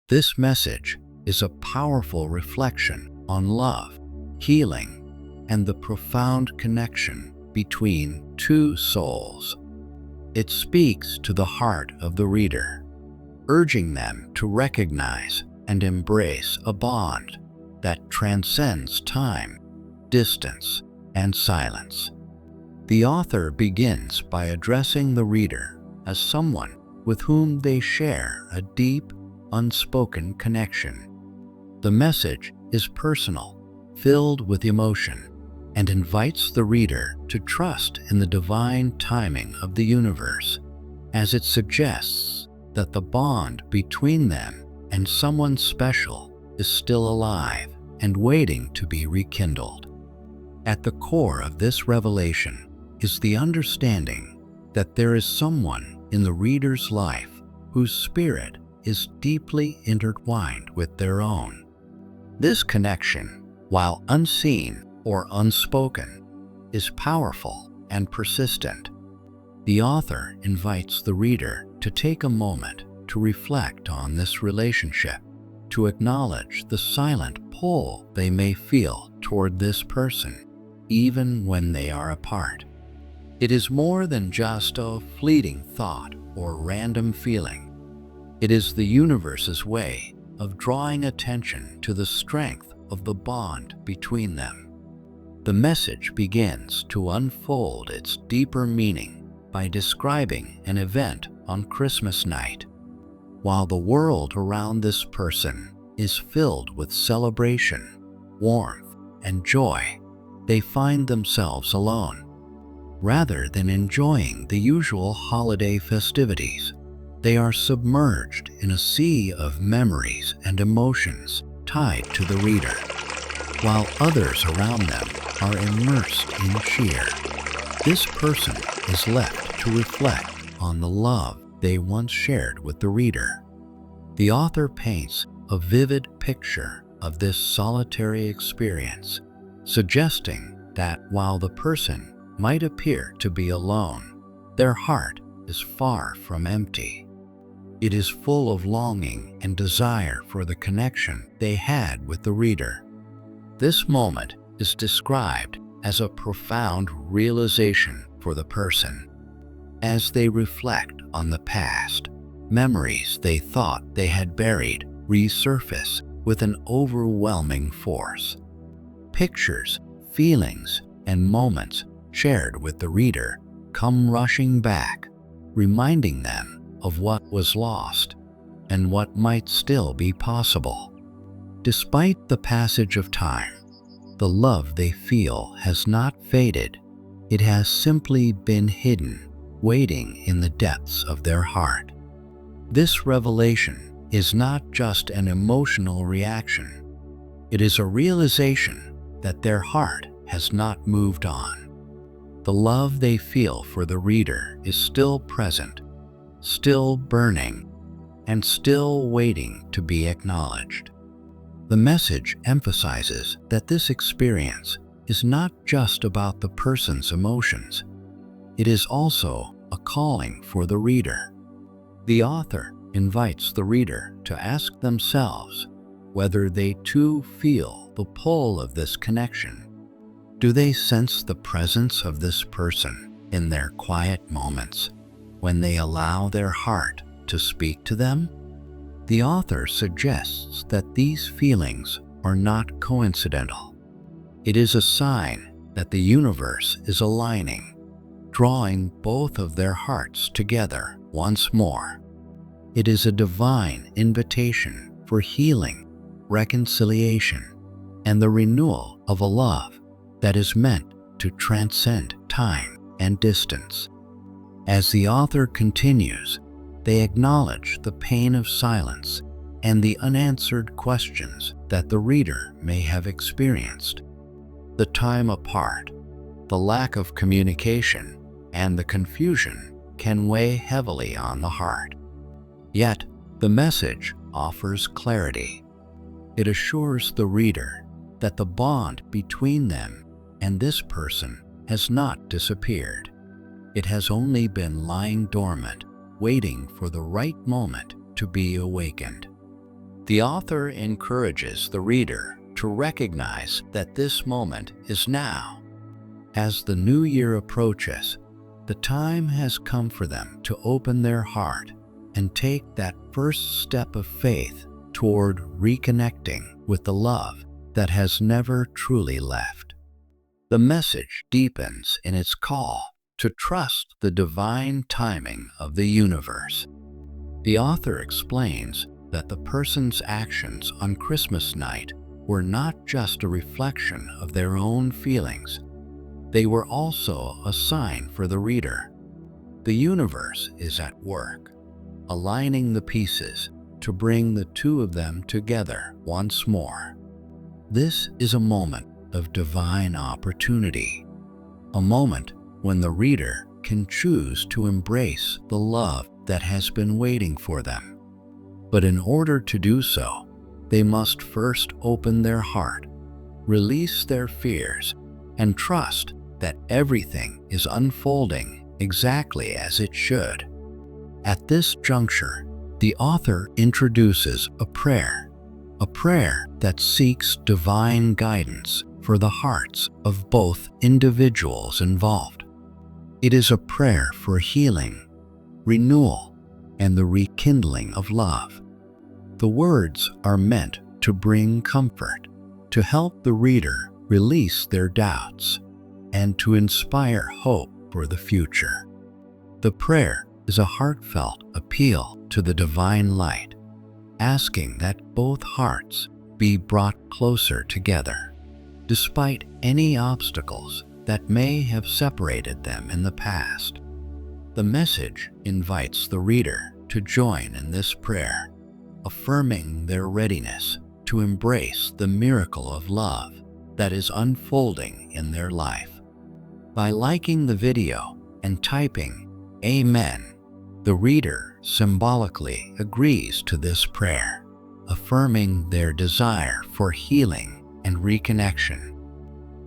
This message is a powerful reflection on love, healing, and the profound connection between two souls. It speaks to the heart of the reader, urging them to recognize and embrace a bond that transcends time, distance, and silence. The author begins by addressing the reader as someone with whom they share a deep, unspoken connection. The message is personal, filled with emotion, and invites the reader to trust in the divine timing of the universe, as it suggests that the bond between them and someone special is still alive and waiting to be rekindled. At the core of this revelation is the understanding that there is someone in the reader's life whose spirit is deeply intertwined with their own. This connection, while unseen or unspoken, is powerful and persistent. The author invites the reader to take a moment to reflect on this relationship, to acknowledge the silent pull they may feel toward this person, even when they are apart. It is more than just a fleeting thought or random feeling. It is the universe's way of drawing attention to the strength of the bond between them. The message begins to unfold its deeper meaning by describing an event on Christmas night. While the world around this person is filled with celebration, warmth, and joy, they find themselves alone. Rather than enjoying the usual holiday festivities, they are submerged in a sea of memories and emotions tied to the reader, while others around them are immersed in cheer. This person is left to reflect on the love they once shared with the reader. The author paints a vivid picture of this solitary experience, suggesting that while the person might appear to be alone, their heart is far from empty. It is full of longing and desire for the connection they had with the reader. This moment is described as a profound realization for the person. As they reflect on the past, memories they thought they had buried resurface with an overwhelming force. Pictures, feelings, and moments shared with the reader come rushing back, reminding them of what was lost and what might still be possible. Despite the passage of time, the love they feel has not faded. It has simply been hidden, waiting in the depths of their heart. This revelation is not just an emotional reaction. It is a realization that their heart has not moved on. The love they feel for the reader is still present, still burning, and still waiting to be acknowledged. The message emphasizes that this experience is not just about the person's emotions. It is also a calling for the reader. The author invites the reader to ask themselves whether they too feel the pull of this connection. Do they sense the presence of this person in their quiet moments when they allow their heart to speak to them? The author suggests that these feelings are not coincidental. It is a sign that the universe is aligning, drawing both of their hearts together once more. It is a divine invitation for healing, reconciliation, and the renewal of a love that is meant to transcend time and distance. As the author continues, they acknowledge the pain of silence and the unanswered questions that the reader may have experienced. The time apart, the lack of communication, and the confusion can weigh heavily on the heart. Yet, the message offers clarity. It assures the reader that the bond between them and this person has not disappeared. It has only been lying dormant, waiting for the right moment to be awakened. The author encourages the reader to recognize that this moment is now. As the new year approaches, the time has come for them to open their heart and take that first step of faith toward reconnecting with the love that has never truly left. The message deepens in its call to trust the divine timing of the universe. The author explains that the person's actions on Christmas night were not just a reflection of their own feelings. They were also a sign for the reader. The universe is at work, aligning the pieces to bring the two of them together once more. This is a moment of divine opportunity, a moment when the reader can choose to embrace the love that has been waiting for them. But in order to do so, they must first open their heart, release their fears, and trust that everything is unfolding exactly as it should. At this juncture, the author introduces a prayer that seeks divine guidance for the hearts of both individuals involved. It is a prayer for healing, renewal, and the rekindling of love. The words are meant to bring comfort, to help the reader release their doubts, and to inspire hope for the future. The prayer is a heartfelt appeal to the divine light, asking that both hearts be brought closer together, despite any obstacles that may have separated them in the past. The message invites the reader to join in this prayer, affirming their readiness to embrace the miracle of love that is unfolding in their life. By liking the video and typing "Amen," the reader symbolically agrees to this prayer, affirming their desire for healing and reconnection.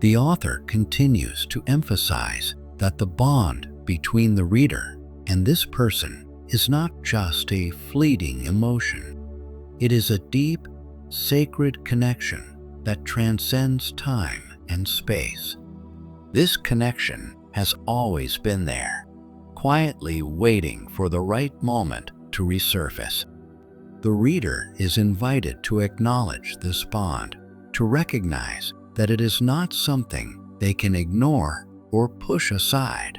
The author continues to emphasize that the bond between the reader and this person is not just a fleeting emotion. It is a deep, sacred connection that transcends time and space. This connection has always been there, quietly waiting for the right moment to resurface. The reader is invited to acknowledge this bond, to recognize that it is not something they can ignore or push aside.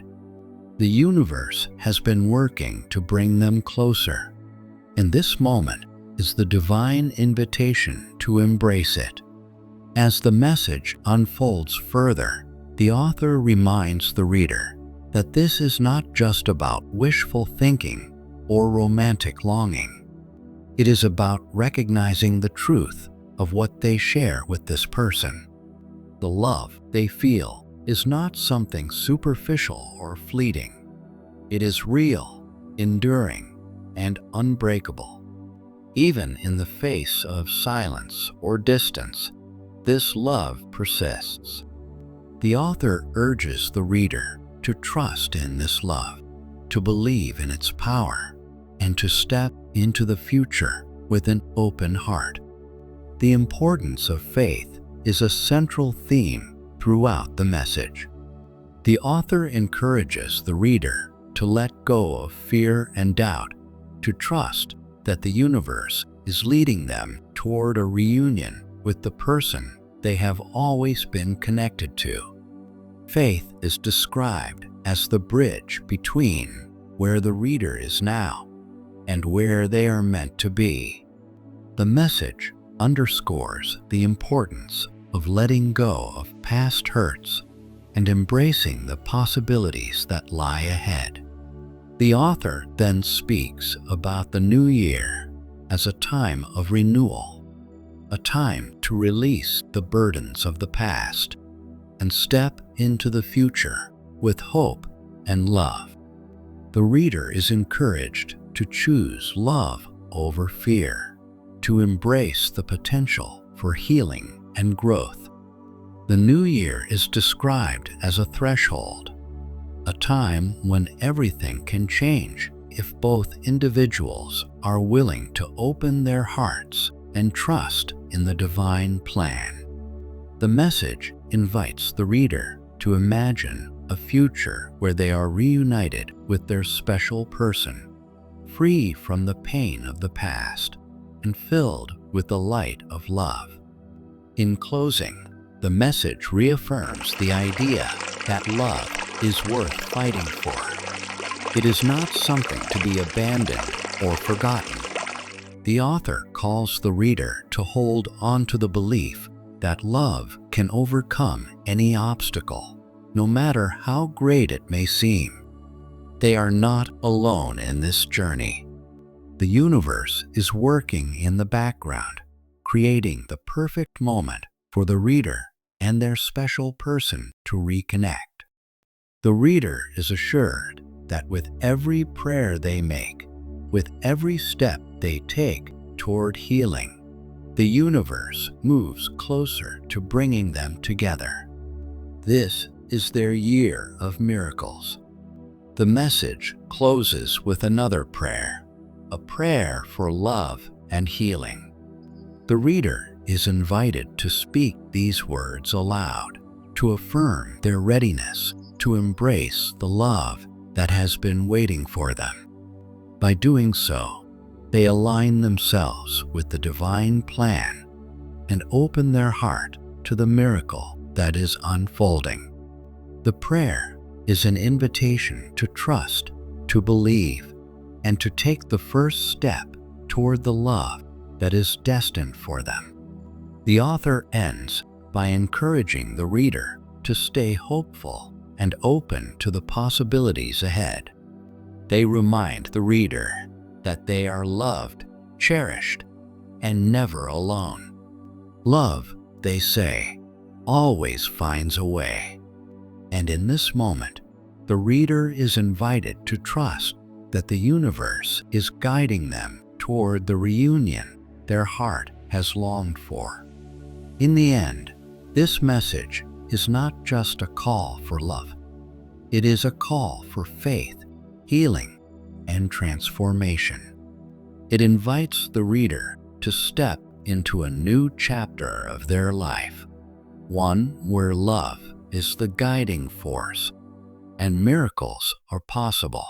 The universe has been working to bring them closer, and this moment is the divine invitation to embrace it. As the message unfolds further, the author reminds the reader that this is not just about wishful thinking or romantic longing. It is about recognizing the truth of what they share with this person. The love they feel is not something superficial or fleeting. It is real, enduring, and unbreakable. Even in the face of silence or distance, this love persists. The author urges the reader to trust in this love, to believe in its power, and to step into the future with an open heart. The importance of faith is a central theme throughout the message. The author encourages the reader to let go of fear and doubt, to trust that the universe is leading them toward a reunion with the person they have always been connected to. Faith is described as the bridge between where the reader is now and where they are meant to be. The message underscores the importance of letting go of past hurts and embracing the possibilities that lie ahead. The author then speaks about the new year as a time of renewal, a time to release the burdens of the past and step into the future with hope and love. The reader is encouraged to choose love over fear, to embrace the potential for healing and growth. The new year is described as a threshold, a time when everything can change if both individuals are willing to open their hearts and trust in the divine plan. The message invites the reader to imagine a future where they are reunited with their special person, free from the pain of the past and filled with the light of love. In closing, the message reaffirms the idea that love is worth fighting for. It is not something to be abandoned or forgotten. The author calls the reader to hold on to the belief that love can overcome any obstacle, no matter how great it may seem. They are not alone in this journey. The universe is working in the background, creating the perfect moment for the reader and their special person to reconnect. The reader is assured that with every prayer they make, with every step they take toward healing, the universe moves closer to bringing them together. This is their year of miracles. The message closes with another prayer, a prayer for love and healing. The reader is invited to speak these words aloud, to affirm their readiness to embrace the love that has been waiting for them. By doing so, they align themselves with the divine plan and open their heart to the miracle that is unfolding. The prayer is an invitation to trust, to believe, and to take the first step toward the love that is destined for them. The author ends by encouraging the reader to stay hopeful and open to the possibilities ahead. They remind the reader that they are loved, cherished, and never alone. Love, they say, always finds a way. And in this moment, the reader is invited to trust that the universe is guiding them toward the reunion their heart has longed for. In the end, this message is not just a call for love. It is a call for faith, healing, and transformation. It invites the reader to step into a new chapter of their life, one where love is the guiding force and miracles are possible.